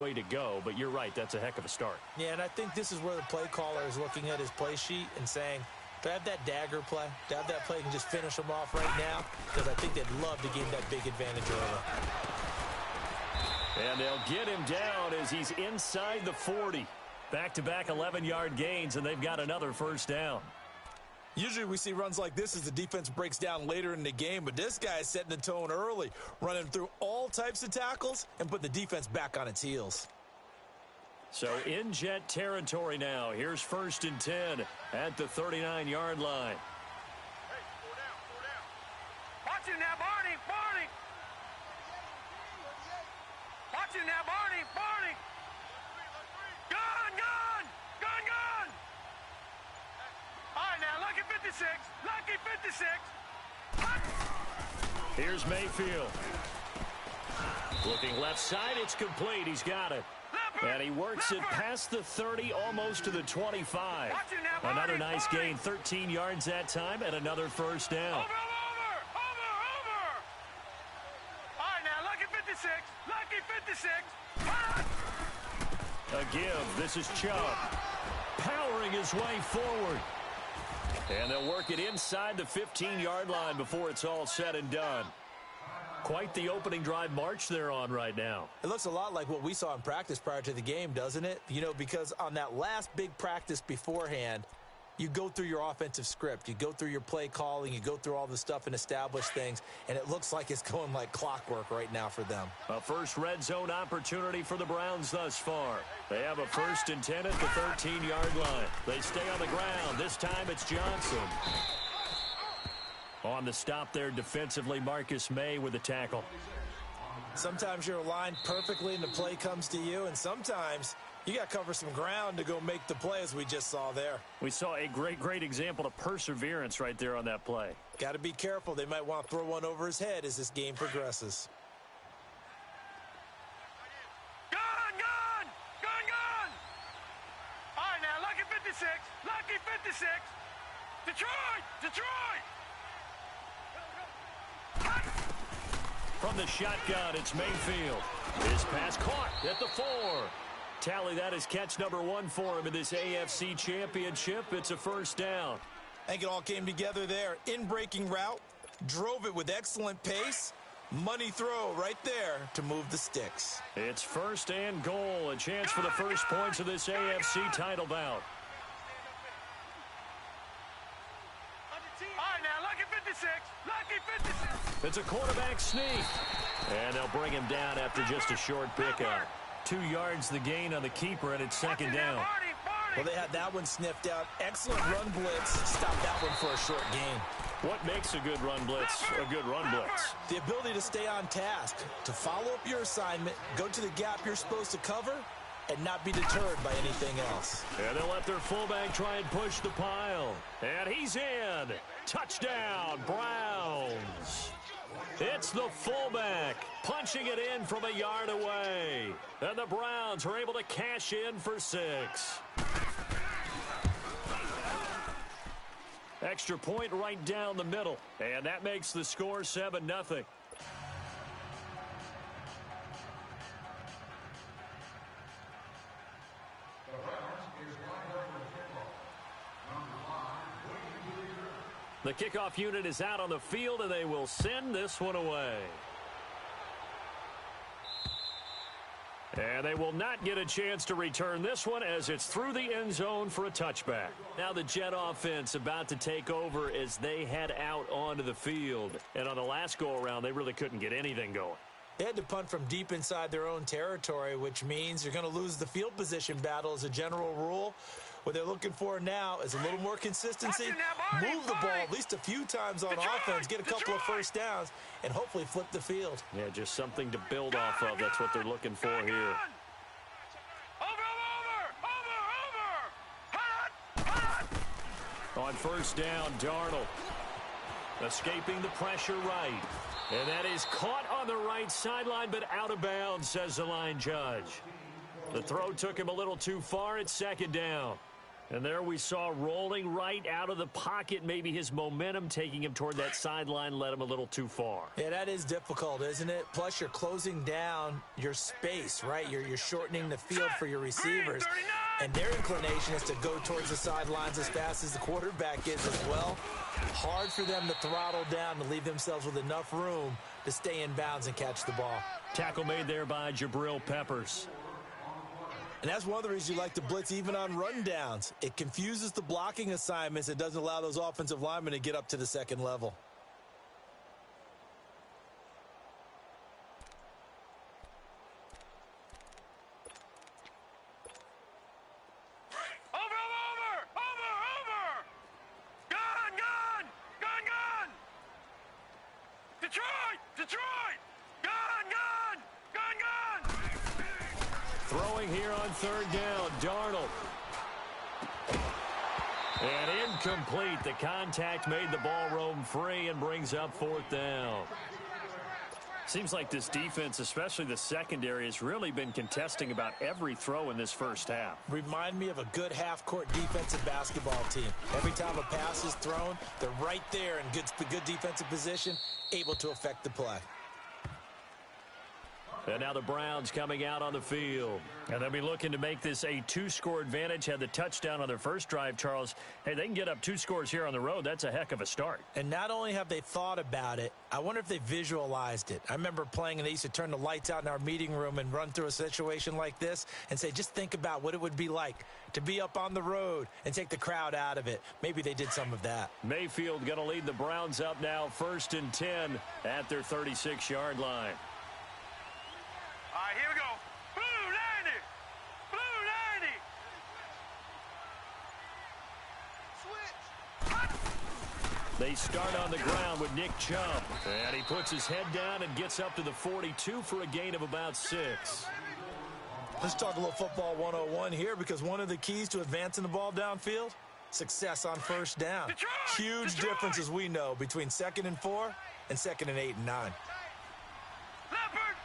way to go, but you're right, that's a heck of a start. Yeah, and I think this is where the play caller is looking at his play sheet and saying, do I have that dagger play? Do I have that play and just finish them off right now? Because I think they'd love to gain that big advantage early. And they'll get him down as he's inside the 40. Back-to-back 11-yard gains, and they've got another first down. Usually we see runs like this as the defense breaks down later in the game, but this guy is setting the tone early, running through all types of tackles and put the defense back on its heels. So in jet territory now. Here's 1st and 10 at the 39-yard line. Hey, 4 down, 4 down. Watch it now, Barney, Barney. Watch it now, Barney, Barney. Gun, gun, gun, gun. All right, now, Lucky 56, Lucky 56. Here's Mayfield. Looking left side, it's complete. He's got it. And he works it past the 30, almost to the 25. Another nice gain, 13 yards that time, and another first down. Over. All right, now, Lucky 56, Lucky 56. A give. This is Chubb. Powering his way forward. And they'll work it inside the 15-yard line before it's all said and done. Quite the opening drive march they're on right now. It looks a lot like what we saw in practice prior to the game, doesn't it? You know, because on that last big practice beforehand, you go through your offensive script. You go through your play calling. You go through all the stuff and establish things. And it looks like it's going like clockwork right now for them. A first red zone opportunity for the Browns thus far. They have a 1st and 10 at the 13-yard line. They stay on the ground. This time it's Johnson. On the stop there defensively, Marcus May with the tackle. Sometimes you're aligned perfectly and the play comes to you, and sometimes you got to cover some ground to go make the play, as we just saw there. We saw a great example of perseverance right there on that play. Got to be careful. They might want to throw one over his head as this game progresses. Gun! All right, now, Lucky 56, Lucky 56. Detroit! From the shotgun, it's Mayfield. His pass caught at the 4. Tally, that is catch number 1 for him in this AFC Championship. It's a first down. I think it all came together there. In-breaking route, drove it with excellent pace. Money throw right there to move the sticks. It's 1st and goal. A chance for the first points of this AFC title bout. All right, now, Lucky 56, Lucky 56. It's a quarterback sneak. And they'll bring him down after just a short pickup. 2 yards the gain on the keeper, and it's 2nd down. Well, they had that one sniffed out. Excellent run blitz. Stop that one for a short gain. What makes a good run blitz a good run blitz? The ability to stay on task, to follow up your assignment, go to the gap you're supposed to cover, and not be deterred by anything else. And they'll let their fullback try and push the pile. And he's in. Touchdown, Browns. It's the fullback punching it in from a yard away. And the Browns are able to cash in for 6. Extra point right down the middle. And that makes the score 7-0. The kickoff unit is out on the field, and they will send this one away. And they will not get a chance to return this one as it's through the end zone for a touchback. Now the Jet offense about to take over as they head out onto the field. And on the last go-around, they really couldn't get anything going. They had to punt from deep inside their own territory, which means you're going to lose the field position battle as a general rule. What they're looking for now is a little more consistency, move the ball at least a few times on offense, get a couple of first downs, and hopefully flip the field. Yeah, just something to build off of. That's what they're looking for here. On first down, Darnold. Escaping the pressure right. And that is caught on the right sideline, but out of bounds, says the line judge. The throw took him a little too far. It's 2nd down. And there we saw rolling right out of the pocket. Maybe his momentum taking him toward that sideline led him a little too far. Yeah, that is difficult, isn't it? Plus, you're closing down your space, right? You're shortening the field for your receivers. And their inclination is to go towards the sidelines as fast as the quarterback is as well. Hard for them to throttle down to leave themselves with enough room to stay in bounds and catch the ball. Tackle made there by Jabril Peppers. And that's one of the reasons you like to blitz even on rundowns. It confuses the blocking assignments. It doesn't allow those offensive linemen to get up to the second level. Detroit! Gun! Throwing here on third down, Darnold. And incomplete. The contact made the ball roam free and brings up fourth down. Seems like this defense, especially the secondary, has really been contesting about every throw in this first half. Remind me of a good half-court defensive basketball team. Every time a pass is thrown, they're right there in good defensive position, able to affect the play. And now the Browns coming out on the field. And they'll be looking to make this a two-score advantage. Had the touchdown on their first drive, Charles. Hey, they can get up 2 scores here on the road. That's a heck of a start. And not only have they thought about it, I wonder if they visualized it. I remember playing, and they used to turn the lights out in our meeting room and run through a situation like this and say, just think about what it would be like to be up on the road and take the crowd out of it. Maybe they did some of that. Mayfield going to lead the Browns up now, 1st and 10 at their 36-yard line. All right, here we go. Blue 90. Blue 90. Switch. They start on the ground with Nick Chubb. And he puts his head down and gets up to the 42 for a gain of about 6. Let's talk a little football 101 here, because one of the keys to advancing the ball downfield, success on first down. Huge difference, as we know, between 2nd and 4 and 2nd and 8 and 9. Leopard.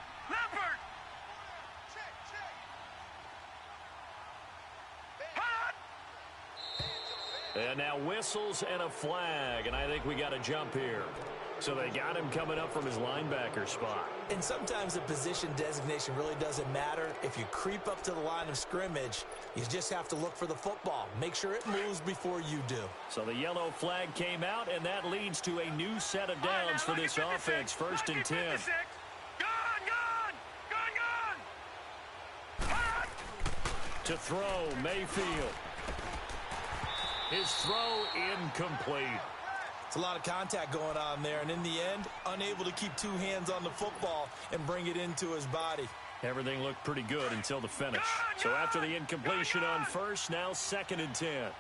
And now whistles and a flag, and I think we got a jump here. So they got him coming up from his linebacker spot. And sometimes the position designation really doesn't matter. If you creep up to the line of scrimmage, you just have to look for the football. Make sure it moves before you do. So the yellow flag came out, and that leads to a new set of downs for this offense. 1st and 10. Gun! To throw, Mayfield. His throw incomplete. It's a lot of contact going on there, and in the end, unable to keep 2 hands on the football and bring it into his body. Everything looked pretty good until the finish. So after the incompletion on first, now 2nd and 10.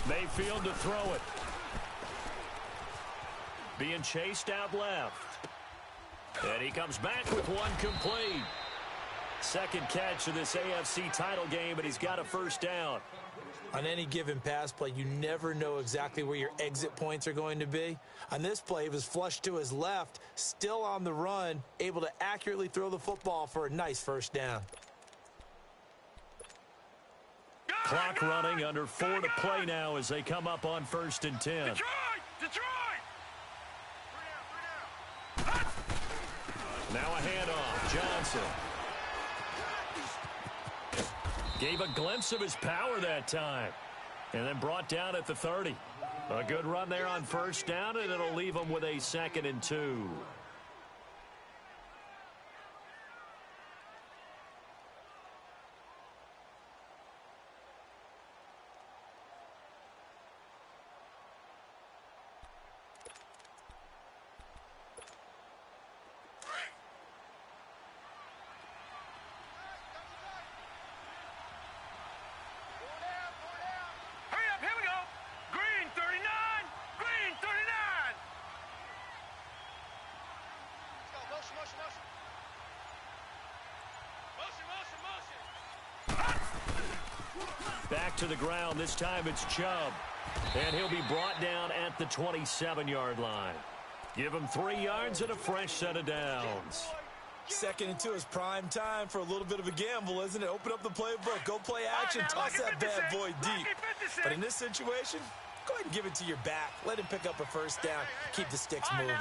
Mayfield to throw it. Being chased out left. And he comes back with one complete. Second catch of this AFC title game, and he's got a first down. On any given pass play, you never know exactly where your exit points are going to be. On this play, he was flushed to his left, still on the run, able to accurately throw the football for a nice first down. Clock running, under 4 to play now as they come up on 1st and 10. Detroit! Now a handoff. Johnson. Gave a glimpse of his power that time. And then brought down at the 30. A good run there on first down, and it'll leave them with a 2nd and 2. Back to the ground. This time it's Chubb. And he'll be brought down at the 27-yard line. Give him 3 yards and a fresh set of downs. 2nd and 2 is prime time for a little bit of a gamble, isn't it? Open up the playbook. Go play action. Toss that bad boy deep. But in this situation, go ahead and give it to your back. Let him pick up a first down. Keep the sticks moving.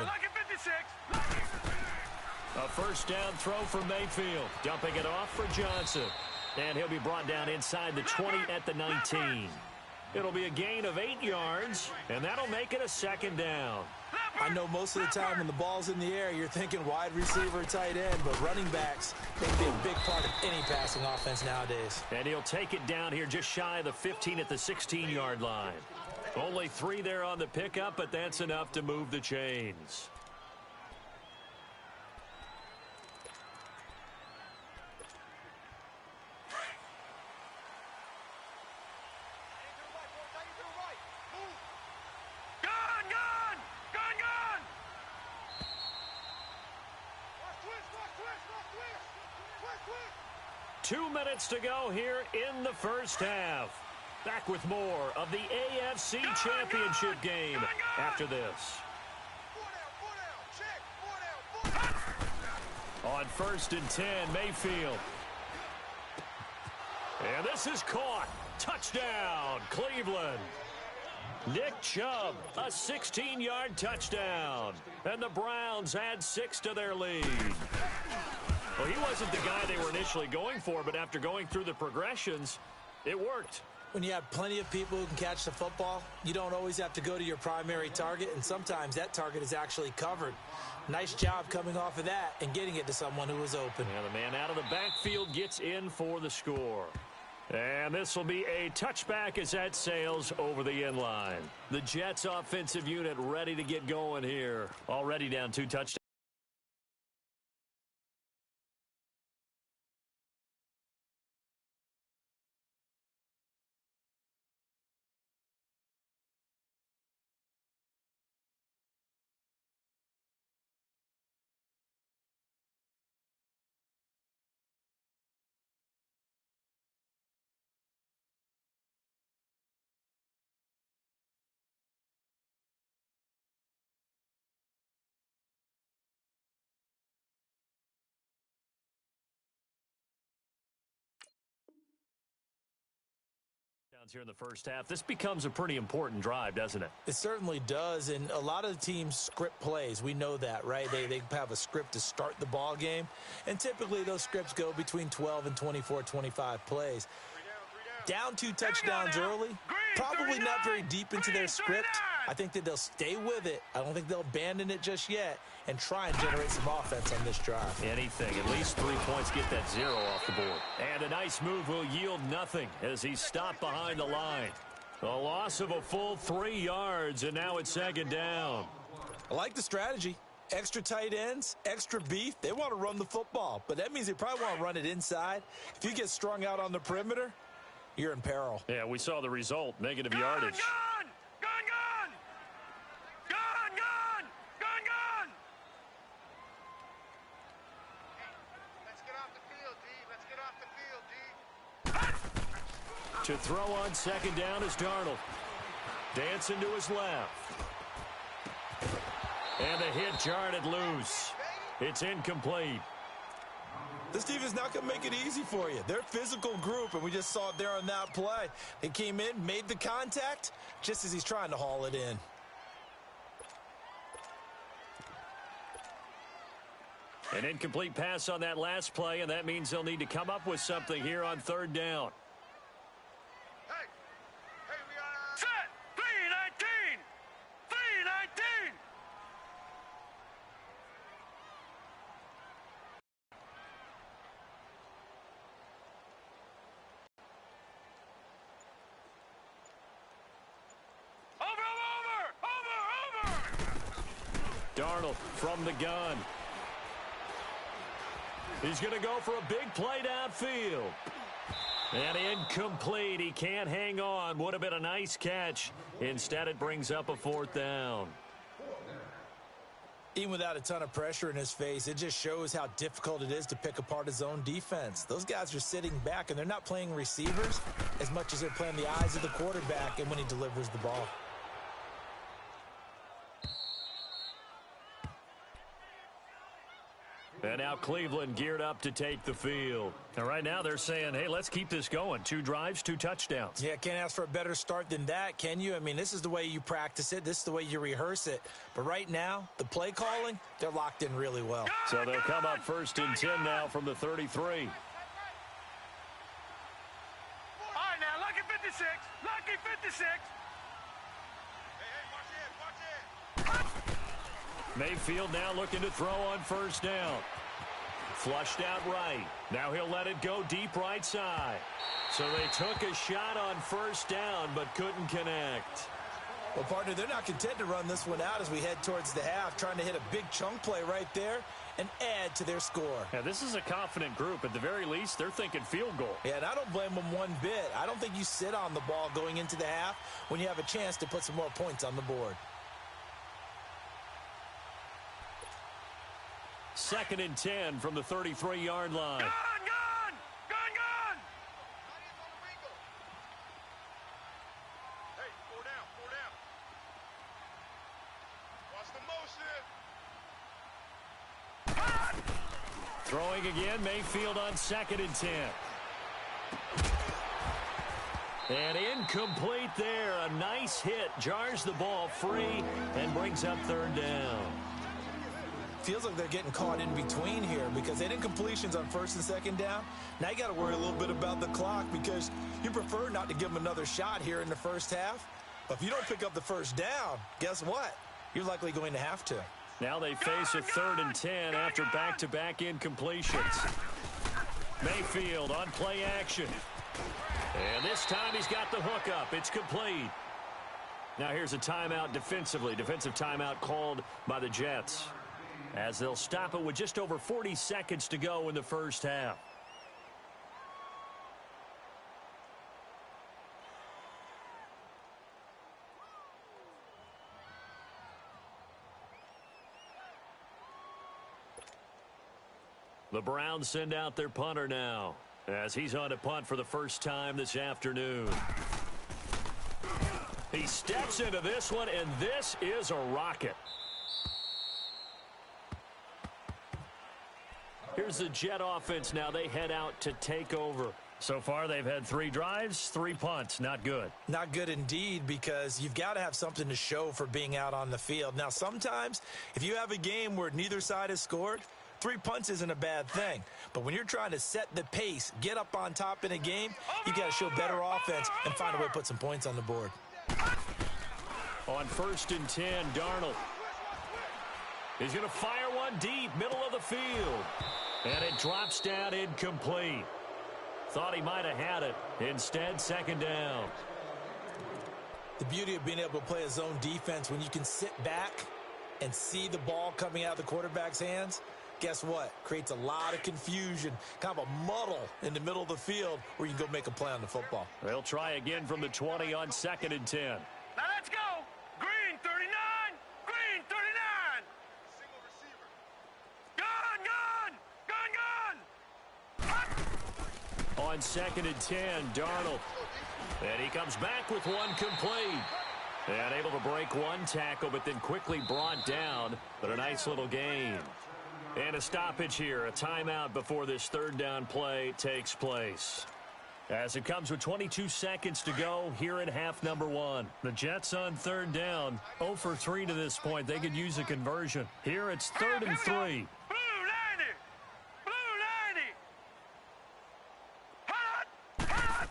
A first down throw for Mayfield. Dumping it off for Johnson. And he'll be brought down inside the 20 at the 19. It'll be a gain of 8 yards, and that'll make it a 2nd down. I know most of the time when the ball's in the air, you're thinking wide receiver, tight end, but running backs, they can be a big part of any passing offense nowadays. And he'll take it down here just shy of the 15 at the 16-yard line. Only 3 there on the pickup, but that's enough to move the chains. Two minutes to go here in the first half. Back with more of the AFC Championship game after this. On 1st and 10, Mayfield. And this is caught. Touchdown, Cleveland. Nick Chubb, a 16-yard touchdown. And the Browns add 6 to their lead. Well, he wasn't the guy they were initially going for, but after going through the progressions, it worked. When you have plenty of people who can catch the football, you don't always have to go to your primary target, and sometimes that target is actually covered. Nice job coming off of that and getting it to someone who was open. Yeah, the man out of the backfield gets in for the score. And this will be a touchback as that sails over the end line. The Jets offensive unit ready to get going here. Already down 2 touchdowns. Here in the first half. This becomes a pretty important drive, doesn't it? It certainly does, and a lot of the teams script plays. We know that, right? They have a script to start the ball game, and typically those scripts go between 12 and 24, 25 plays. Down 2 touchdowns early, probably not very deep into their script. I think that they'll stay with it. I don't think they'll abandon it just yet and try and generate some offense on this drive. Anything. At least 3 points, get that 0 off the board. And a nice move will yield nothing as he's stopped behind the line. A loss of a full 3 yards, and now it's 2nd down. I like the strategy. Extra tight ends, extra beef. They want to run the football, but that means they probably want to run it inside. If you get strung out on the perimeter, you're in peril. Yeah, we saw the result. Negative yardage. To throw on 2nd down is Darnold. Dancing to his left. And the hit jarred it loose. It's incomplete. This team is not going to make it easy for you. They're a physical group, and we just saw it there on that play. They came in, made the contact, just as he's trying to haul it in. An incomplete pass on that last play, and that means they'll need to come up with something here on 3rd down. Darnold from the gun. He's going to go for a big play downfield. And incomplete. He can't hang on. Would have been a nice catch. Instead, it brings up a 4th down. Even without a ton of pressure in his face, it just shows how difficult it is to pick apart his own defense. Those guys are sitting back, and they're not playing receivers as much as they're playing the eyes of the quarterback and when he delivers the ball. And now Cleveland geared up to take the field. And right now they're saying, hey, let's keep this going. 2 drives, 2 touchdowns. Yeah, can't ask for a better start than that, can you? I mean, this is the way you practice it. This is the way you rehearse it. But right now, the play calling, they're locked in really well. So they'll come up 1st and 10 now from the 33. All right, now, lucky 56. Lucky 56. Mayfield now looking to throw on 1st down. Flushed out right. Now he'll let it go deep right side. So they took a shot on 1st down but couldn't connect. Well, partner, they're not content to run this one out as we head towards the half, trying to hit a big chunk play right there and add to their score. Yeah, this is a confident group. At the very least, they're thinking field goal. Yeah, and I don't blame them one bit. I don't think you sit on the ball going into the half when you have a chance to put some more points on the board. 2nd and 10 from the 33-yard line. Gone, gone, gone, gone. Hey, 4 down, 4 down. Watch the motion. Throwing again, Mayfield on 2nd and 10. And incomplete there. A nice hit. Jars the ball free and brings up 3rd down. Feels like they're getting caught in between here because they had incompletions on 1st and 2nd down. Now you got to worry a little bit about the clock because you prefer not to give them another shot here in the 1st half. But if you don't pick up the 1st down, guess what? You're likely going to have to. Now they face a 3rd and 10 after back-to-back incompletions. Mayfield on play action. And this time he's got the hook up. It's complete. Now here's a timeout defensively. Defensive timeout called by the Jets, as they'll stop it with just over 40 seconds to go in the 1st half. The Browns send out their punter now, as he's on a punt for the first time this afternoon. He steps into this one, and this is a rocket. Here's the Jet offense now. They head out to take over. So far, they've had 3 drives, 3 punts. Not good. Not good indeed, because you've got to have something to show for being out on the field. Now, sometimes, if you have a game where neither side has scored, 3 punts isn't a bad thing. But when you're trying to set the pace, get up on top in a game, you got to show better offense and find a way to put some points on the board. On 1st and 10, Darnold. He's going to fire one deep, middle of the field. And it drops down incomplete. Thought he might have had it. Instead, 2nd down. The beauty of being able to play a zone defense when you can sit back and see the ball coming out of the quarterback's hands, guess what? Creates a lot of confusion, kind of a muddle in the middle of the field where you can go make a play on the football. They'll try again from the 20 on 2nd and 10. Now let's go. Green 39. Green 39. Single receiver. Gone, gone, gone, gone. On 2nd and 10, Darnold. And he comes back with one complete. And able to break one tackle, but then quickly brought down. But a nice little gain. And a stoppage here, a timeout before this 3rd down play takes place. As it comes with 22 seconds to go here in half number 1. The Jets on 3rd down, 0 for 3 to this point. They could use a conversion. Here it's 3rd and 3. Blue 90. Blue 90. Hot, hot.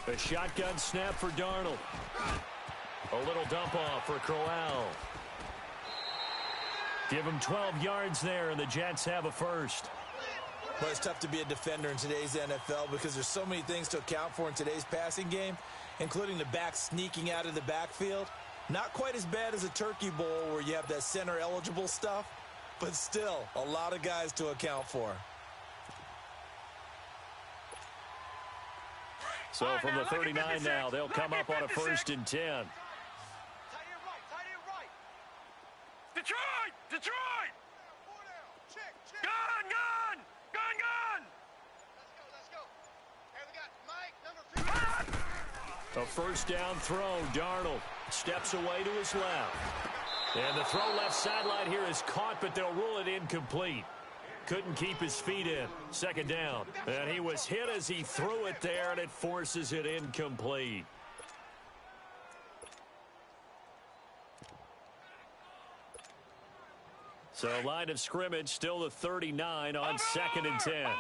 A shotgun snap for Darnold. A little dump off for Crowell. Give him 12 yards there, and the Jets have a first. Well, it's tough to be a defender in today's NFL because there's so many things to account for in today's passing game, including the back sneaking out of the backfield. Not quite as bad as a turkey bowl where you have that center-eligible stuff, but still a lot of guys to account for. So from the 39 now, they'll come up on a 1st and 10. Detroit! Detroit! Gun, gun! Gun, gun! Let's go. Hey, we got Mike, number 50. A first down throw. Darnold steps away to his left. And the throw left sideline here is caught, but they'll rule it incomplete. Couldn't keep his feet in. Second down. And he was hit as he threw it there, and it forces it incomplete. So line of scrimmage still the 39 on second and 10. Over!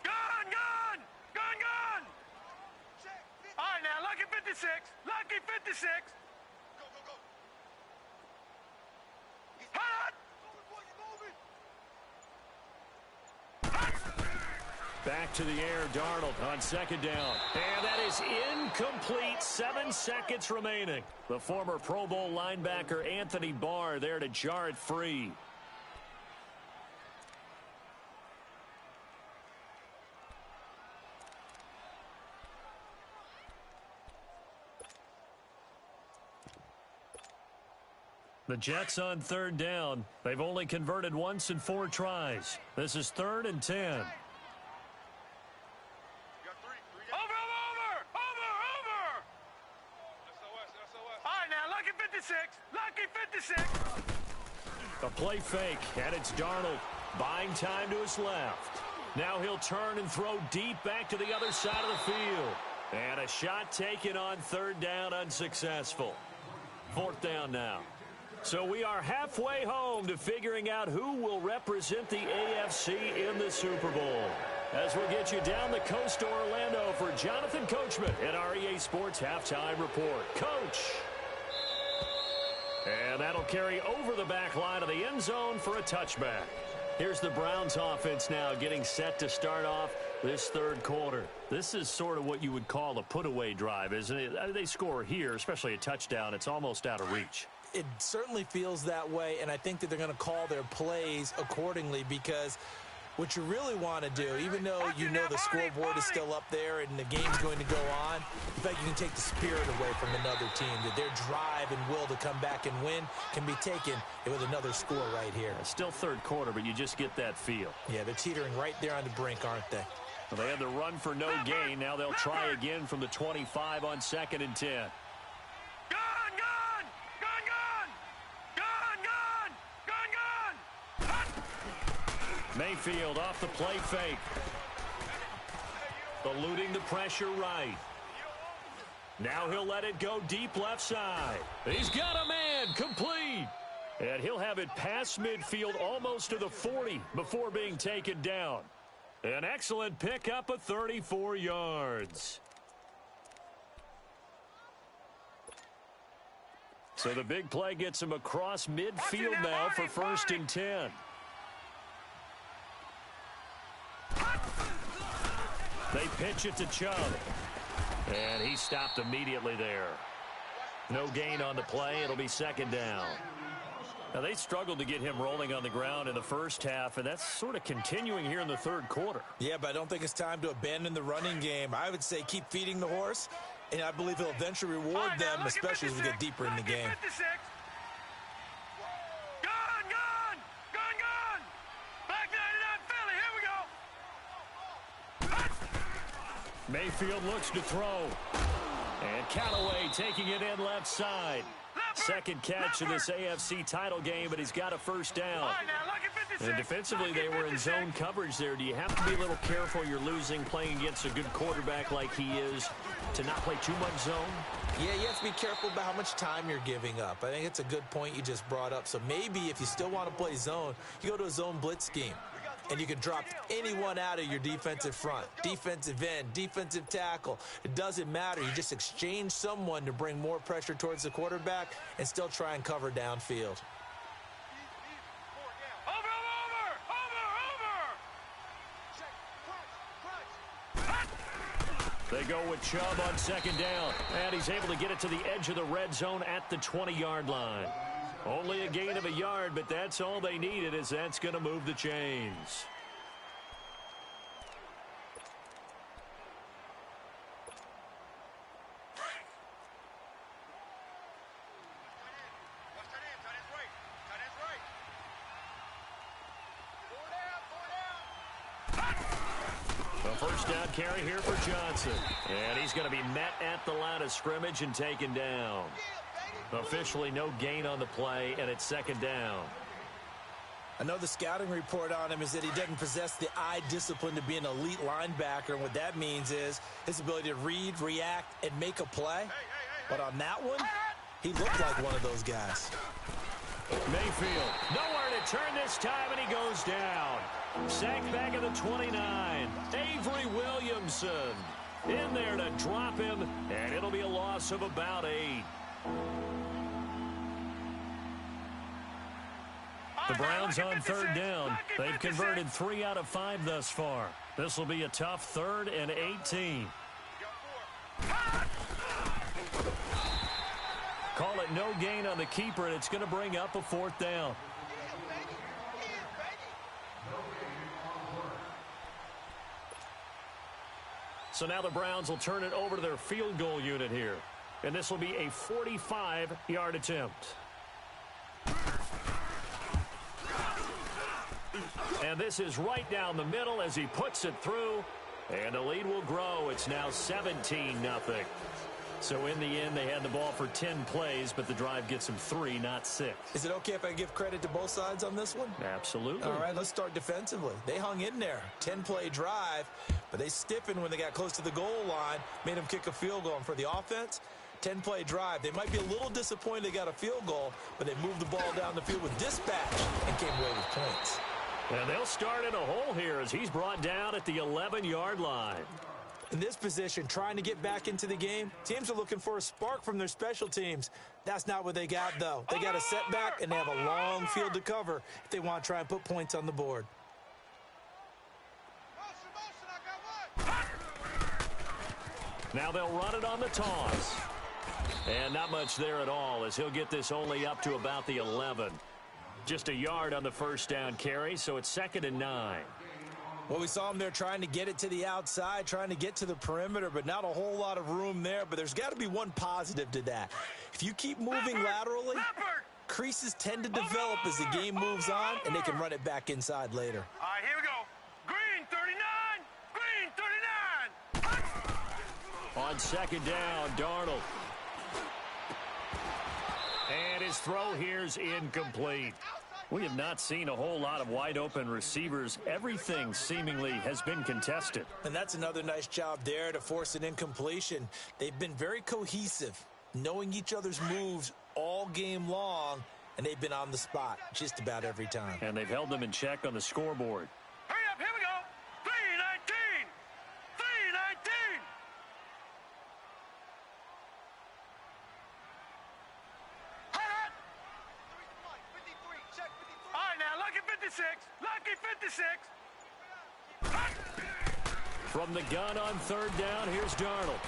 Gun, gun! Gun, gun! All right, now, lucky 56. Lucky 56. Go. Hot! Back to the air, Darnold on second down. And that is incomplete. 7 seconds remaining. The former Pro Bowl linebacker Anthony Barr there to jar it free. The Jets on third down. They've only converted once in 4 tries. This is 3rd and 10. A play fake, and it's Darnold buying time to his left. Now he'll turn and throw deep back to the other side of the field. And a shot taken on third down, unsuccessful. 4th down now. So we are halfway home to figuring out who will represent the AFC in the Super Bowl. As we'll get you down the coast to Orlando for Jonathan Coachman at our EA Sports Halftime Report. Coach! And that'll carry over the back line of the end zone for a touchback. Here's the Browns offense now getting set to start off this third quarter. This is sort of what you would call a put-away drive, isn't it? They score here, especially a touchdown. It's almost out of reach. It certainly feels that way, and I think that they're going to call their plays accordingly because what you really want to do, even though you know the scoreboard is still up there and the game's going to go on, in fact, you can take the spirit away from another team, that their drive and will to come back and win can be taken with another score right here. Still third quarter, but you just get that feel. Yeah, they're teetering right there on the brink, aren't they? Well, they had the run for no gain. Now they'll try again from the 25 on 2nd and 10. Mayfield off the play fake. Eluding the pressure right. Now he'll let it go deep left side. He's got a man, complete. And he'll have it past midfield almost to the 40 before being taken down. An excellent pickup of 34 yards. So the big play gets him across midfield now for 1st and 10. They pitch it to Chubb. And he stopped immediately there. No gain on the play. It'll be 2nd down. Now, they struggled to get him rolling on the ground in the first half, and that's sort of continuing here in the third quarter. Yeah, but I don't think it's time to abandon the running game. I would say keep feeding the horse, and I believe he'll eventually reward them, especially as we get deeper in the game. Mayfield looks to throw. And Callaway taking it in left side. Second catch of this AFC title game, but he's got a first down. And defensively, they were in zone coverage there. Do you have to be a little careful you're losing playing against a good quarterback like he is to not play too much zone? Yeah, you have to be careful about how much time you're giving up. I think it's a good point you just brought up. So maybe if you still want to play zone, you go to a zone blitz scheme. And you can drop anyone out of your defensive front, defensive end, defensive tackle. It doesn't matter. You just exchange someone to bring more pressure towards the quarterback and still try and cover downfield. They go with Chubb on 2nd down. And he's able to get it to the edge of the red zone at the 20-yard line. Only a gain of a yard, but that's all they needed, as that's going to move the chains. first down carry here for Johnson. And he's going to be met at the line of scrimmage and taken down. Officially no gain on the play, and it's second down. I know the scouting report on him is that he doesn't possess the eye discipline to be an elite linebacker. And what that means is his ability to read, react, and make a play. But on that one, he looked like one of those guys. Mayfield, nowhere to turn this time, and he goes down. Sacked back at the 29. Avery Williamson in there to drop him, and it'll be a loss of about 8. The Browns on third down. They've converted 3 out of 5 thus far. This will be a tough 3rd and 18. Call it no gain on the keeper, and it's going to bring up a 4th down. So now the Browns will turn it over to their field goal unit here. And this will be a 45-yard attempt. And this is right down the middle as he puts it through. And the lead will grow. It's now 17-0. So in the end, they had the ball for 10 plays, but the drive gets them 3, not 6. Is it okay if I give credit to both sides on this one? Absolutely. All right, let's start defensively. They hung in there. 10-play drive, but they stiffened when they got close to the goal line, made them kick a field goal. And for the offense, 10-play drive. They might be a little disappointed they got a field goal, but they moved the ball down the field with dispatch and came away with points. And they'll start in a hole here as he's brought down at the 11-yard line. In this position, trying to get back into the game, teams are looking for a spark from their special teams. That's not what they got, though. They got a setback, and they have a long field to cover if they want to try and put points on the board. Now they'll run it on the toss. And not much there at all as he'll get this only up to about the 11. Just a yard on the first down carry, so it's 2nd and 9. Well, we saw him there trying to get it to the outside, trying to get to the perimeter, but not a whole lot of room there. But there's got to be one positive to that. If you keep moving laterally, creases tend to develop as the game moves on, and they can run it back inside later. All right, here we go. Green 39. Green 39. On 2nd down, Darnold. And his throw here's incomplete. We have not seen a whole lot of wide-open receivers. Everything seemingly has been contested. And that's another nice job there to force an incompletion. They've been very cohesive, knowing each other's moves all game long, and they've been on the spot just about every time. And they've held them in check on the scoreboard. Hurry up, here we go. 3:19. 3:19. All right, now, lucky 56. Lucky 56. From the gun on 3rd down, here's Darnold.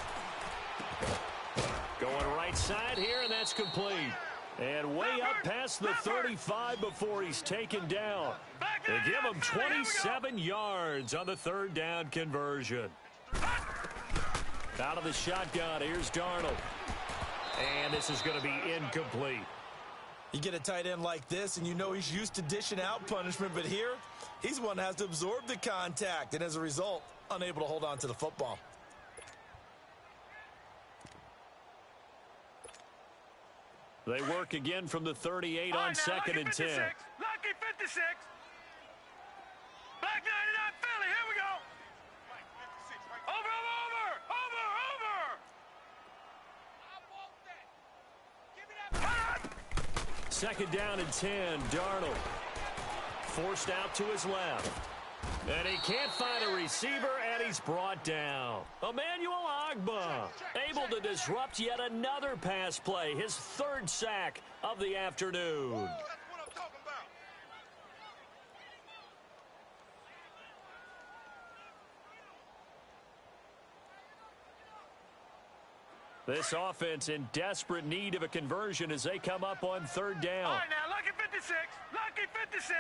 Going right side here, and that's complete. And way up past the 35 before he's taken down. They give him 27 yards on the 3rd down conversion. Out of the shotgun, here's Darnold. And this is going to be incomplete. You get a tight end like this, and you know he's used to dishing out punishment, but here, he's one that has to absorb the contact, and as a result, unable to hold on to the football. They work again from the 38 on 2nd and 10. Lucky 56. Black 99 Philly, here we go. Over. 2nd down and 10, Darnold. Forced out to his left. And he can't find a receiver, and he's brought down. Emmanuel Ogbah able to disrupt yet another pass play, his 3rd sack of the afternoon. That's what I'm talking about. This offense in desperate need of a conversion as they come up on 3rd down. All right, now, lucky 56. Lucky 56.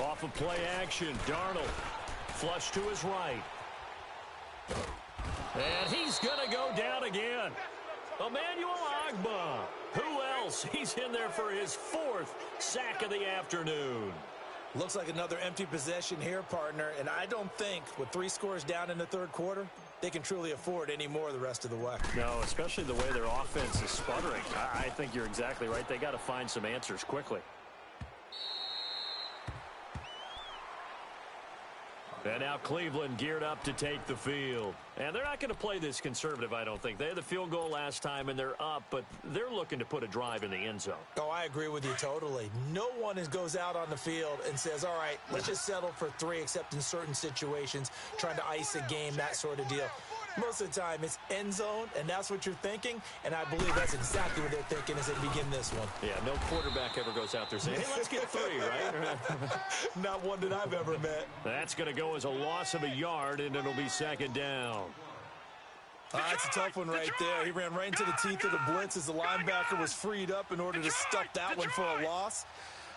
Off of play action, Darnold. Flush to his right. And he's going to go down again. Emmanuel Ogbah. Who else. He's in there for his 4th sack of the afternoon. Looks like another empty possession here, partner, and I don't think with 3 scores down in the third quarter, they can truly afford any more the rest of the way. No, especially the way their offense is sputtering. I think you're exactly right. They got to find some answers quickly. And now Cleveland geared up to take the field. And they're not going to play this conservative, I don't think. They had the field goal last time, and they're up, but they're looking to put a drive in the end zone. Oh, I agree with you totally. No one goes out on the field and says, all right, let's just settle for 3, except in certain situations, trying to ice a game, that sort of deal. Most of the time, it's end zone, and that's what you're thinking, and I believe that's exactly what they're thinking as they begin this one. Yeah, no quarterback ever goes out there saying, hey, let's get 3, right? Not one that I've ever met. That's going to go as a loss of a yard, and it'll be 2nd down. That's a tough one right there. He ran right into the teeth of the blitz as the linebacker was freed up in order to stuff that one for a loss.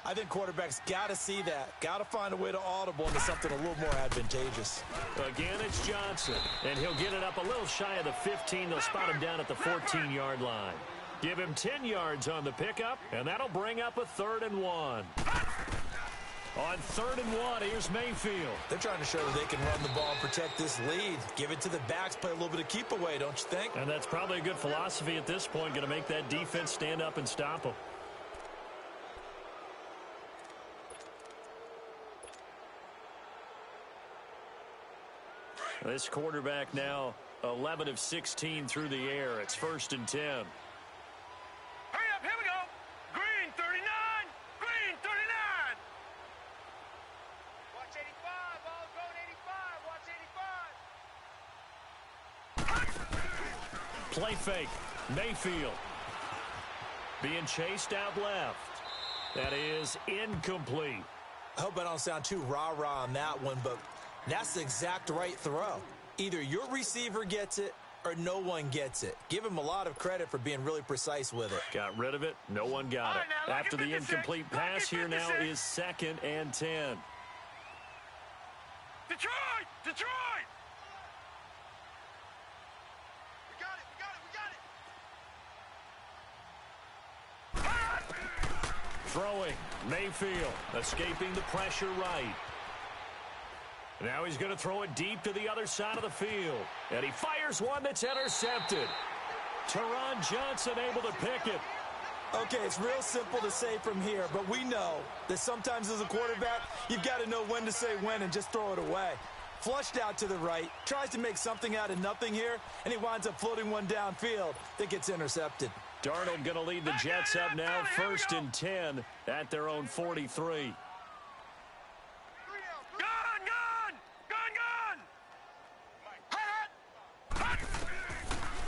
I think quarterbacks got to see that. Got to find a way to audible into something a little more advantageous. Again, it's Johnson, and he'll get it up a little shy of the 15. They'll spot him down at the 14-yard line. Give him 10 yards on the pickup, and that'll bring up a 3rd and 1. On 3rd and 1, here's Mayfield. They're trying to show that they can run the ball and protect this lead. Give it to the backs, play a little bit of keep away, don't you think? And that's probably a good philosophy at this point, going to make that defense stand up and stop them. This quarterback now 11 of 16 through the air. It's 1st and 10. Hurry up, here we go. Green 39, green 39. Watch 85, ball's going 85, watch 85. Play fake. Mayfield being chased out left. That is incomplete. I hope I don't sound too rah-rah on that one, but that's the exact right throw. Either your receiver gets it or no one gets it. Give him a lot of credit for being really precise with it. Got rid of it. No one got it. After the incomplete pass, here now is 2nd and 10. Detroit! Detroit! We got it, we got it, we got it! Throwing. Mayfield escaping the pressure right. Now he's going to throw it deep to the other side of the field. And he fires one that's intercepted. Teron Johnson able to pick it. Okay, it's real simple to say from here, but we know that sometimes as a quarterback, you've got to know when to say when and just throw it away. Flushed out to the right, tries to make something out of nothing here, and he winds up floating one downfield that gets intercepted. Darnold going to lead the Jets up now, 1st and 10 at their own 43.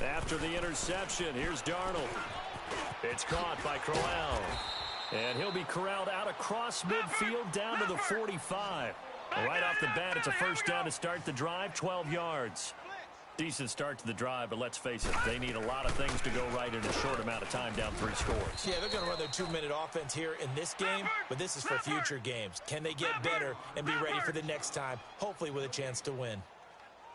After the interception, here's Darnold. It's caught by Crowell. And he'll be corralled out across midfield down to the 45. Right off the bat, it's a 1st down to start the drive, 12 yards. Decent start to the drive, but let's face it, they need a lot of things to go right in a short amount of time, down 3 scores. Yeah, they're going to run their 2-minute offense here in this game, but this is for future games. Can they get better and be ready for the next time, hopefully with a chance to win?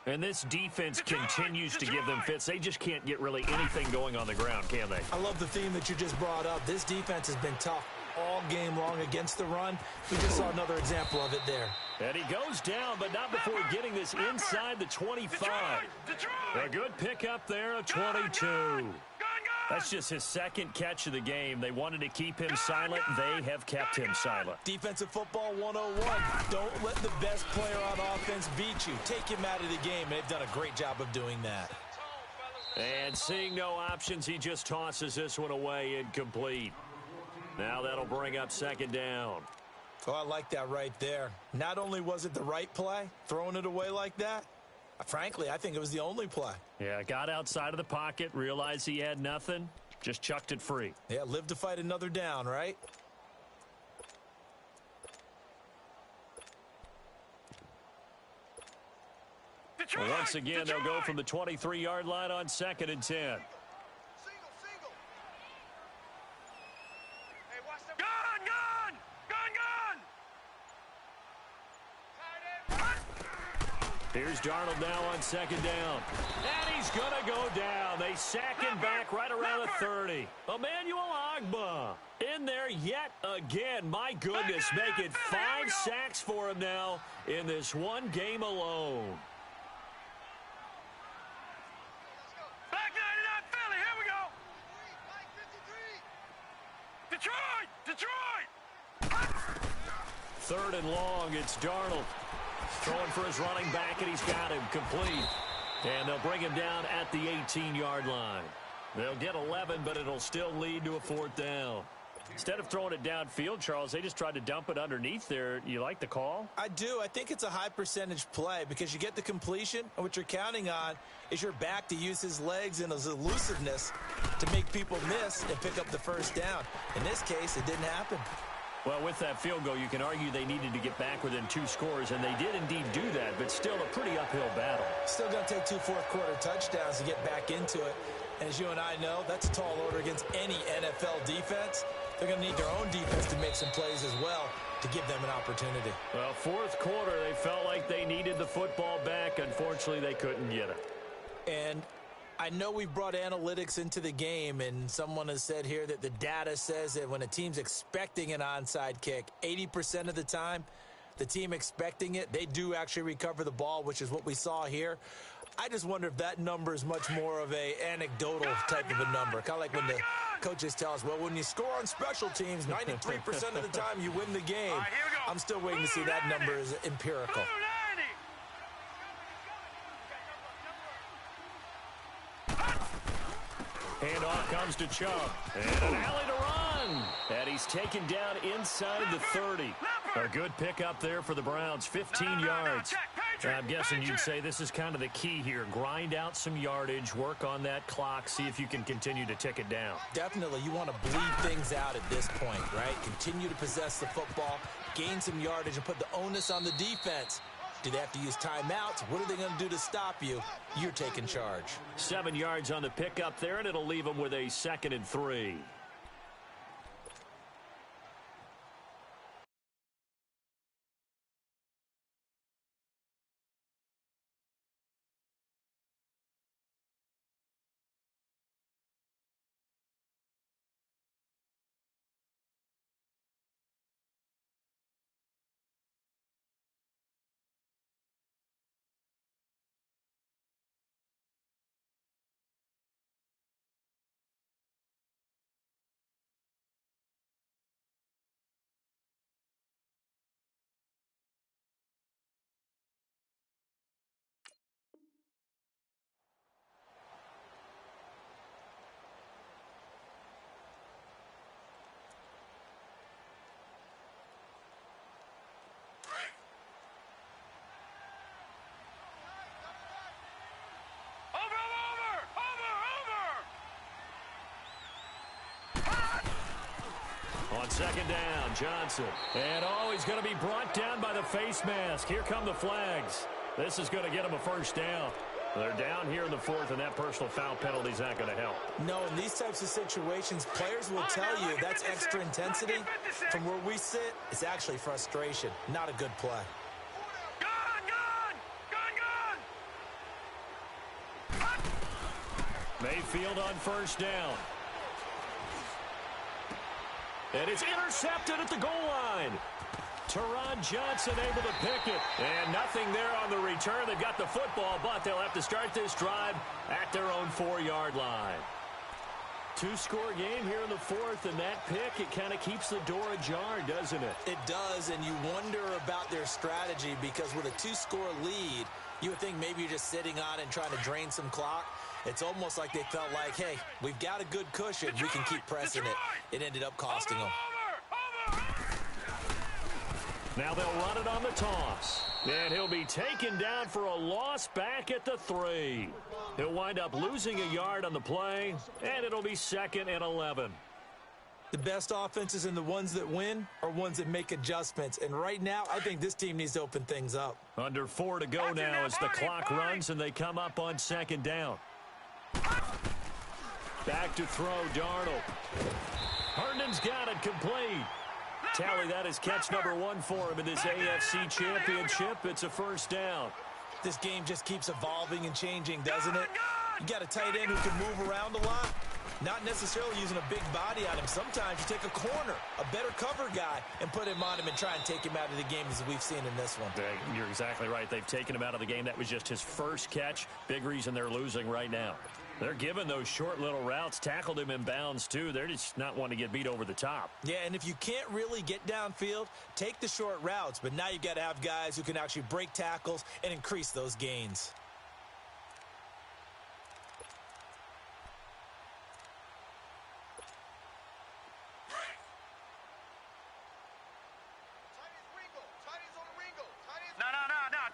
And this defense continues to give them fits. They just can't get really anything going on the ground, can they? I love the theme that you just brought up. This defense has been tough all game long against the run. We just saw another example of it there. And he goes down, but not before getting this inside the 25. A good pickup there of 22. That's just his 2nd catch of the game. They wanted to keep him silent. They have kept him silent. Defensive football 101. Don't let the best player on offense beat you. Take him out of the game. They've done a great job of doing that. And seeing no options, he just tosses this one away, incomplete. Now that'll bring up 2nd down. Oh, I like that right there. Not only was it the right play, throwing it away like that, frankly, I think it was the only play. Yeah, got outside of the pocket, realized he had nothing, just chucked it free. Yeah, live to fight another down, right? Well, once again, they'll go from the 23-yard line on 2nd and 10. Here's Darnold now on second down. And he's going to go down. They sack him back right around the 30. Emmanuel Ogbah in there yet again. My goodness, make it 5 sacks for him now in this one game alone. Back 99 Philly, here we go. Detroit! Third and long, it's Darnold. Throwing for his running back, and he's got him complete. And they'll bring him down at the 18-yard line. They'll get 11, but it'll still lead to a 4th down. Instead of throwing it downfield, Charles, they just tried to dump it underneath there. You like the call? I do. I think it's a high-percentage play because you get the completion, and what you're counting on is your back to use his legs and his elusiveness to make people miss and pick up the first down. In this case, it didn't happen. Well, with that field goal, you can argue they needed to get back within 2 scores, and they did indeed do that, but still a pretty uphill battle. Still going to take 2 fourth-quarter touchdowns to get back into it. And as you and I know, that's a tall order against any NFL defense. They're going to need their own defense to make some plays as well to give them an opportunity. Well, 4th quarter, they felt like they needed the football back. Unfortunately, they couldn't get it. And I know we brought analytics into the game, and someone has said here that the data says that when a team's expecting an onside kick, 80% of the time, the team expecting it, they do actually recover the ball, which is what we saw here. I just wonder if that number is much more of a anecdotal type of a number. Kind of like when the coaches tell us, well, when you score on special teams, 93% of the time you win the game. I'm still waiting to see that number is empirical. Handoff comes to Chubb. And an alley to run. And he's taken down inside the 30. A good pickup there for the Browns, 15 yards. I'm guessing you'd say this is kind of the key here. Grind out some yardage, work on that clock, see if you can continue to tick it down. Definitely. You want to bleed things out at this point, right? Continue to possess the football, gain some yardage, and put the onus on the defense. Do they have to use timeouts? What are they going to do to stop you? You're taking charge. 7 yards on the pickup there, and it'll leave them with a 2nd and 3. On 2nd down, Johnson. And he's going to be brought down by the face mask. Here come the flags. This is going to get him a 1st down. They're down here in the 4th, and that personal foul penalty is not going to help. No, in these types of situations, players will tell you that's extra intensity. From where we sit, it's actually frustration, not a good play. Mayfield on 1st down. And it's intercepted at the goal line. Teron Johnson able to pick it. And nothing there on the return. They've got the football, but they'll have to start this drive at their own 4-yard line. 2-score game here in the 4th, and that pick, it kind of keeps the door ajar, doesn't it? It does, and you wonder about their strategy because with a 2-score lead, you would think maybe you're just sitting on and trying to drain some clock. It's almost like they felt like, hey, we've got a good cushion. We can keep pressing it. It ended up costing them. Now they'll run it on the toss. And he'll be taken down for a loss back at the 3. He'll wind up losing a yard on the play, and it'll be 2nd and 11. The best offenses and the ones that win are ones that make adjustments. And right now, I think this team needs to open things up. Under 4 to go now as the clock runs, and they come up on 2nd down. Back to throw, Darnold. Herndon's got it complete. Tally, that is catch number 1 for him in this AFC Championship. It's a 1st down. This game just keeps evolving and changing, doesn't it? You got a tight end who can move around a lot, not necessarily using a big body on him. Sometimes you take a corner, a better cover guy, and put him on him and try and take him out of the game, as we've seen in this one. You're exactly right. They've taken him out of the game. That was just his first catch. Big reason they're losing right now. They're giving those short little routes, tackled him in bounds, too. They're just not wanting to get beat over the top. Yeah, and if you can't really get downfield, take the short routes. But now you got to have guys who can actually break tackles and increase those gains. No.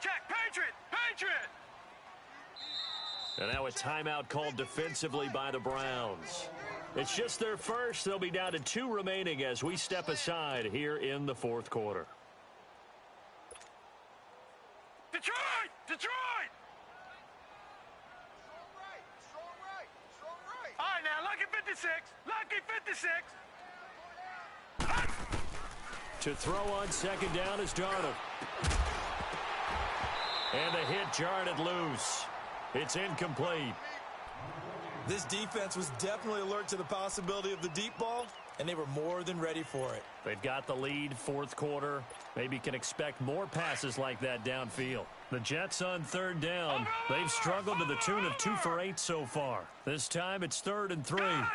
Check. Patriot. And now a timeout called defensively by the Browns. It's just their first. They'll be down to 2 remaining as we step aside here in the fourth quarter. Detroit! Strong right. All right, now, lucky 56. To throw on second down is Darnold. And the hit jarred it loose. It's incomplete. This defense was definitely alert to the possibility of the deep ball, and they were more than ready for it. They've got the lead, fourth quarter. Maybe can expect more passes like that downfield. The Jets on third down. They've struggled to the tune of 2 for 8 so far. This time it's 3rd and 3. Gone!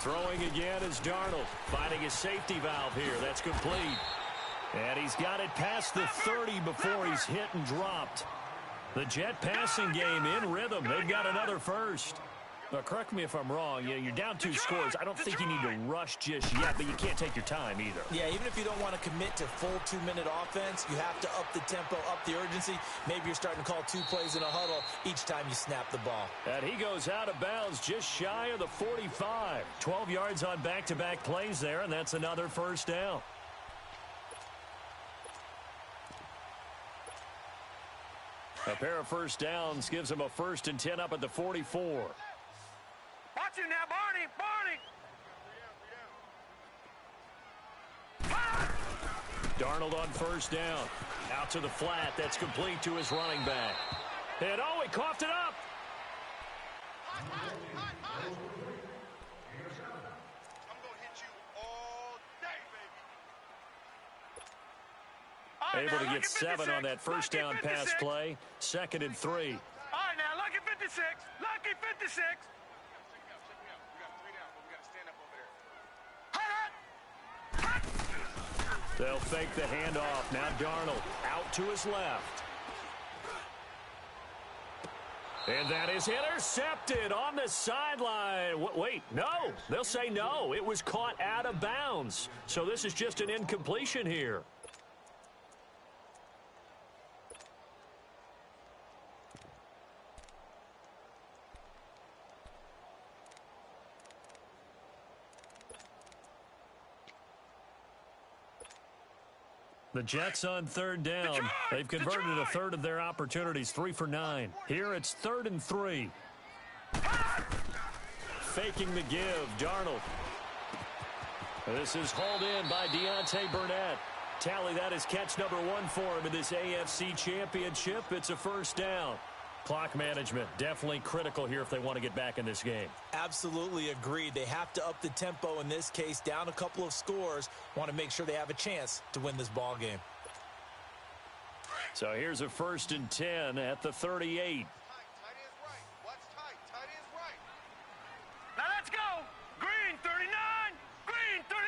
Throwing again is Darnold. Finding his safety valve here. That's complete. And he's got it past the 30 before he's hit and dropped. The Jet passing game in rhythm. They've got another first. Now, correct me if I'm wrong. You're down 2 scores. I don't think you need to rush just yet, but you can't take your time either. Yeah, even if you don't want to commit to full 2-minute offense, you have to up the tempo, up the urgency. Maybe you're starting to call 2 plays in a huddle each time you snap the ball. And he goes out of bounds just shy of the 45. 12 yards on back-to-back plays there, and that's another first down. A pair of first downs gives him a 1st and 10 up at the 44. Watch him now, Barney! Darnold on first down. Out to the flat. That's complete to his running back. And he coughed it up. I'm going to hit you all day, baby. Able to get 7 on that first down pass play. 2nd and 3. All right, now, lucky 56. Lucky 56. They'll fake the handoff. Now Darnold out to his left. And that is intercepted on the sideline. Wait, no. They'll say no. It was caught out of bounds. So this is just an incompletion here. The Jets on third down. They've converted a third of their opportunities, 3 for 9. Here it's 3rd and 3. Faking the give, Darnold. This is hauled in by Deontay Burnett. Tally that is catch number 1 for him in this AFC Championship. It's a first down. Clock management definitely critical here if they want to get back in this game. Absolutely agreed. They have to up the tempo in this case, down a couple of scores. Want to make sure they have a chance to win this ball game. So here's a 1st and 10 at the 38. Now let's go. Green 39. Green 39.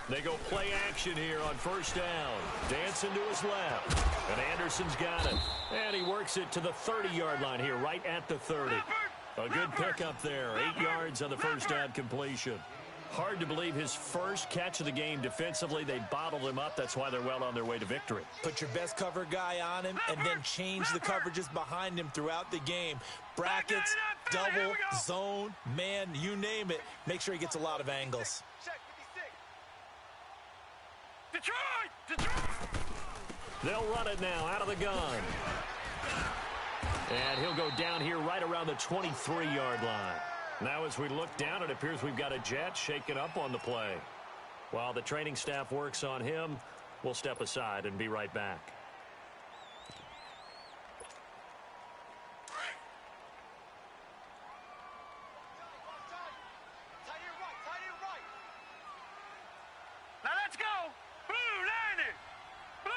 They go play action here on first down. Dancing to his left. And Anderson's got it. And he works it to the 30-yard line here, right at the 30. A good pickup there. 8 yards on the first down completion. Hard to believe his first catch of the game defensively. They bottled him up. That's why they're well on their way to victory. Put your best cover guy on him and then change the coverages behind him throughout the game. Brackets, double, zone, man, you name it. Make sure he gets a lot of angles. Detroit! They'll run it now out of the gun. And he'll go down here right around the 23-yard line. Now as we look down, it appears we've got a Jet shaken up on the play. While the training staff works on him, we'll step aside and be right back. Now let's go. Blue 90. Blue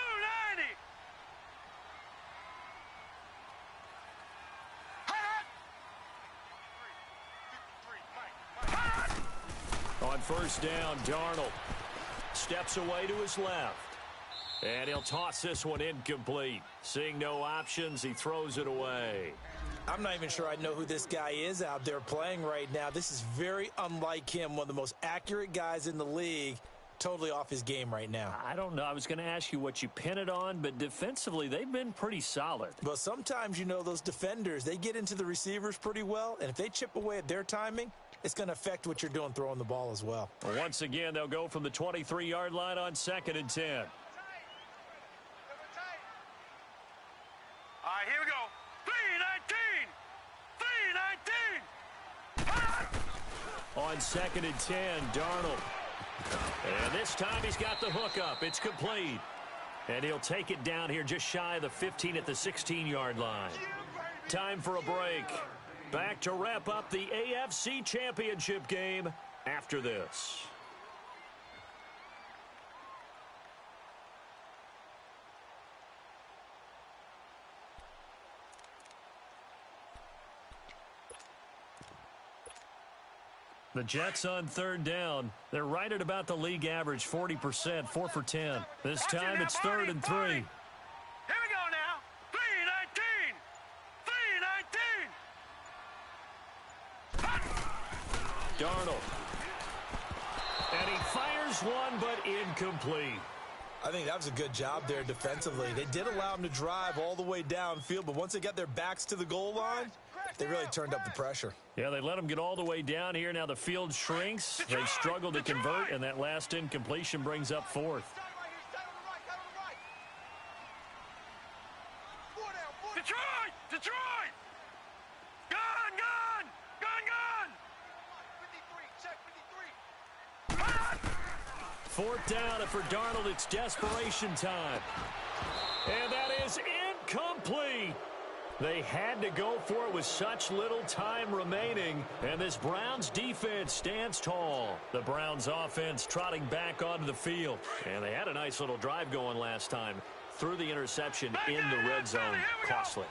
90. On first down, Darnold steps away to his left. And he'll toss this one incomplete. Seeing no options, he throws it away. I'm not even sure I know who this guy is out there playing right now. This is very unlike him, one of the most accurate guys in the league. Totally off his game right now. I don't know. I was going to ask you what you pin it on, but defensively, they've been pretty solid. Well, sometimes, you know, those defenders, they get into the receivers pretty well, and if they chip away at their timing, it's going to affect what you're doing throwing the ball as well. Once again, they'll go from the 23-yard line on 2nd and 10. All right, here we go. 3-19. 3-19. On 2nd and 10, Darnold. And this time he's got the hook up. It's complete. And he'll take it down here just shy of the 15 at the 16-yard line. Time for a break. Back to wrap up the AFC Championship game after this. The Jets on 3rd down. They're right at about the league average, 40%, 4 for 10. This time it's 3rd and 3. Here we go now. 3-19. 3-19. Darnold. And he fires one, but incomplete. I think that was a good job there defensively. They did allow him to drive all the way downfield, but once they got their backs to the goal line, they really turned up the pressure. Yeah, they let him get all the way down here. Now the field shrinks. They struggle to convert, and that last incompletion brings up 4th. Detroit! Detroit! Gun! Gun! Gun! Gun! 4th down, and for Darnold, it's desperation time. And that is incomplete. They had to go for it with such little time remaining, and this Browns defense stands tall. The Browns offense trotting back onto the field, and they had a nice little drive going last time. Threw the interception in the red zone. Costly.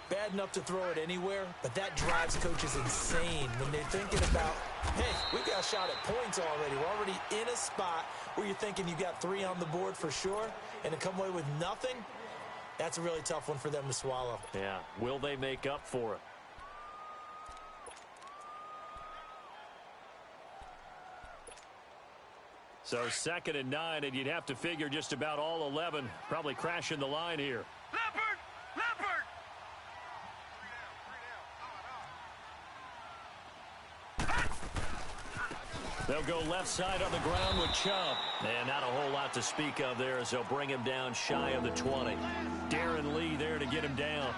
Bad enough to throw it anywhere, but that drives coaches insane when they're thinking about, hey, we've got a shot at points already. We're already in a spot where you're thinking you got 3 on the board for sure, and to come away with nothing, that's a really tough one for them to swallow. Yeah. Will they make up for it? So 2nd and 9, and you'd have to figure just about all 11 probably crashing the line here. Leopard! Leopard! They'll go left side on the ground with Chubb. And not a whole lot to speak of there as they'll bring him down shy of the 20. Darren Lee there to get him down.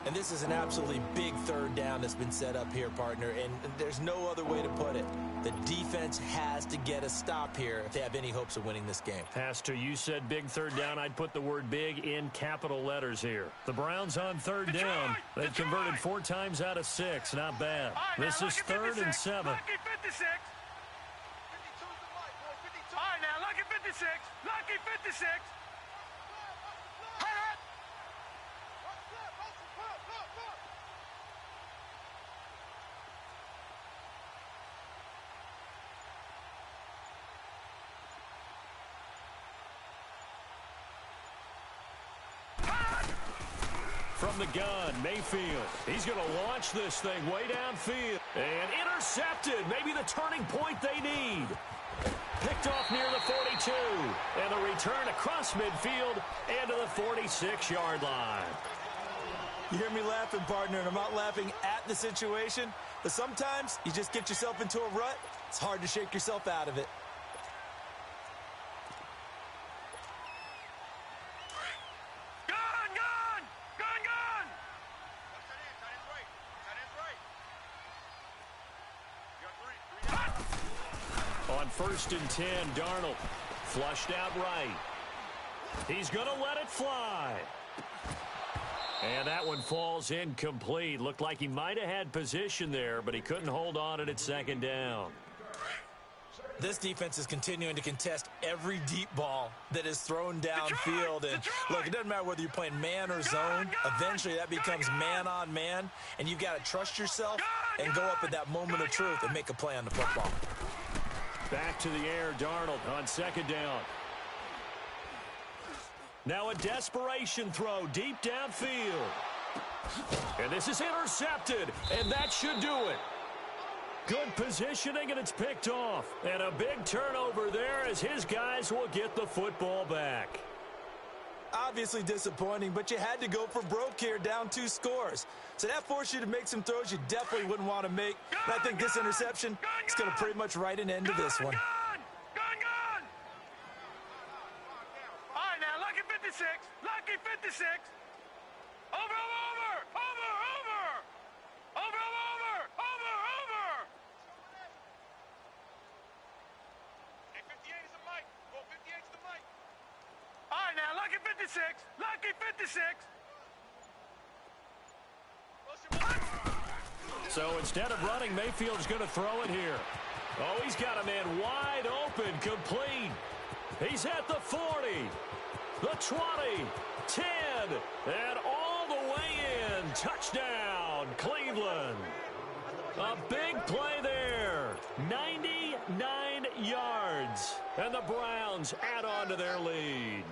And this is an absolutely big 3rd down that's been set up here, partner, and there's no other way to put it. The defense has to get a stop here if they have any hopes of winning this game. Pastor, you said big 3rd down. I'd put the word big in capital letters here. The Browns on 3rd down. They've converted 4 times out of 6. Not bad. This is 3rd and 7. Lucky 56. All right, now, lucky 56. Lucky 56. From the gun, Mayfield. He's going to launch this thing way downfield. And intercepted. Maybe the turning point they need. Picked off near the 42. And the return across midfield and to the 46-yard line. You hear me laughing, partner, and I'm not laughing at the situation, but sometimes you just get yourself into a rut. It's hard to shake yourself out of it. On 1st and 10, Darnold flushed out right. He's going to let it fly. And that one falls incomplete. Looked like he might have had position there, but he couldn't hold on at 2nd down. This defense is continuing to contest every deep ball that is thrown downfield. And look, it doesn't matter whether you're playing man or zone. Eventually that becomes man on man, and you've got to trust yourself and go up at that moment of truth and make a play on the football. Back to the air, Darnold on 2nd down. Now a desperation throw deep downfield. And this is intercepted, and that should do it. Good positioning, and it's picked off. And a big turnover there as his guys will get the football back. Obviously disappointing, but you had to go for broke here, down 2 scores. So that forced you to make some throws you definitely wouldn't want to make. And I think this interception is going to pretty much write an end to this one. Lucky 56. Over. Hey, 58 is the mic. Well, 58's the mic. All right, now, lucky 56. Lucky 56. So instead of running, Mayfield's going to throw it here. Oh, he's got a man wide open, complete. He's at the 40. The 20, 10, and all the way in. Touchdown, Cleveland. A big play there. 99 yards. And the Browns add on to their lead.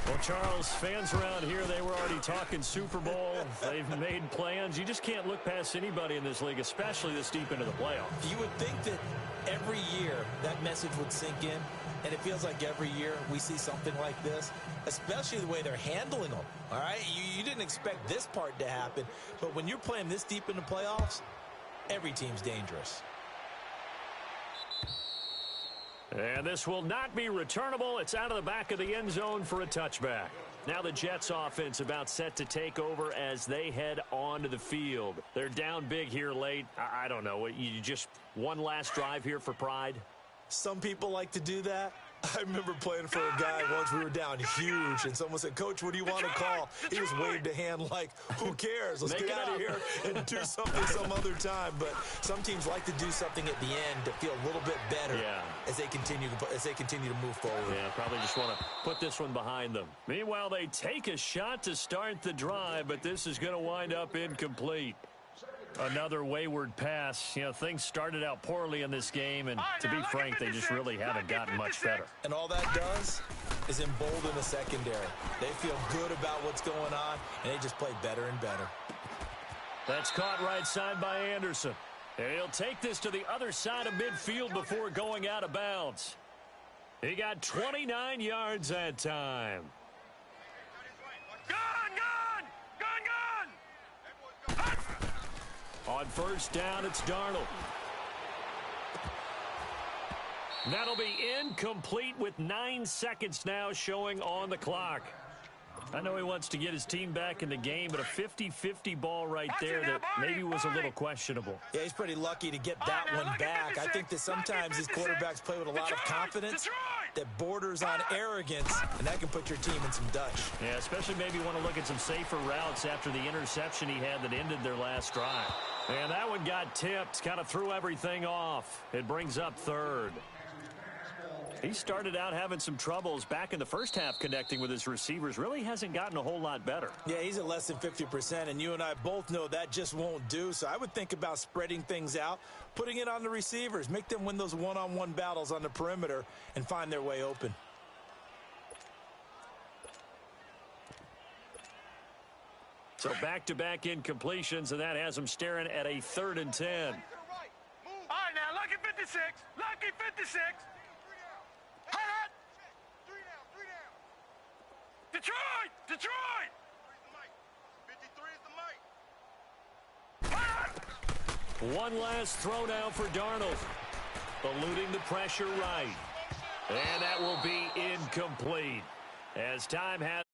Well, Charles, fans around here, they were already talking Super Bowl. They've made plans. You just can't look past anybody in this league, especially this deep into the playoffs. You would think that every year that message would sink in. And it feels like every year we see something like this, especially the way they're handling them. All right, you didn't expect this part to happen, but when you're playing this deep in the playoffs, every team's dangerous. And this will not be returnable. It's out of the back of the end zone for a touchback. Now the Jets offense about set to take over as they head onto the field. They're down big here late. I don't know. You just one last drive here for pride? Some people like to do that. I remember playing for a guy once. We were down huge, and someone said, "Coach, what do you want to call?" He just waved a hand like, "Who cares? Let's get out of here and do something some other time." But some teams like to do something at the end to feel a little bit better as they continue to move forward. Yeah, probably just want to put this one behind them. Meanwhile, they take a shot to start the drive, but this is going to wind up incomplete. Another wayward pass. You know, things started out poorly in this game, and to be frank, they just really haven't gotten much better. And all that does is embolden the secondary. They feel good about what's going on, and they just play better and better. That's caught right side by Anderson. And he'll take this to the other side of midfield before going out of bounds. He got 29 yards that time. On 1st down, it's Darnold. That'll be incomplete with 9 seconds now showing on the clock. I know he wants to get his team back in the game, but a 50-50 ball right there that maybe was a little questionable. Yeah, he's pretty lucky to get that one back. I think that sometimes these quarterbacks play with a lot of confidence that borders on arrogance, and that can put your team in some dutch. Yeah, especially maybe want to look at some safer routes after the interception he had that ended their last drive. And that one got tipped, kind of threw everything off. It brings up 3rd. He started out having some troubles back in the first half connecting with his receivers. Really hasn't gotten a whole lot better. Yeah, he's at less than 50%, and you and I both know that just won't do. So I would think about spreading things out, putting it on the receivers, make them win those one-on-one battles on the perimeter and find their way open. So back-to-back incompletions, and that has them staring at a 3rd and 10. All right, now, lucky 56. Lucky 56. Hot! 3 down. Detroit! Detroit! 53 is the mic. One last throw now for Darnold. Eluding the pressure right. And that will be incomplete. As time has